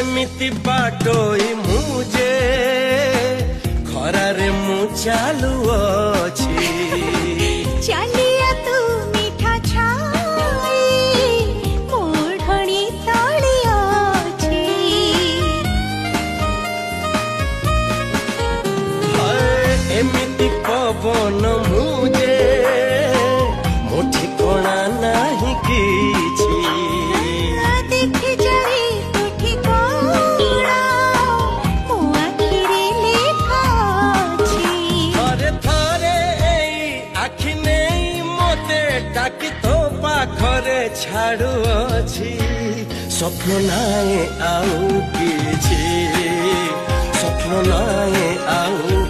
एमिति बाटोई मुझे खरारे मु चालू अछि चलिया तू मीठा छाई मोढ़णी तली अछि एमिति पवन मुझे मोठी कोणा नहीं किछि देखि जाई तुठी कोणा मो आखिरे लेखा अछि थरे थरे आखि नहीं मते डाकी तो पाखरे छाड़ू अछि स्वप्न नाए आउ किछि स्वप्न नाए आउ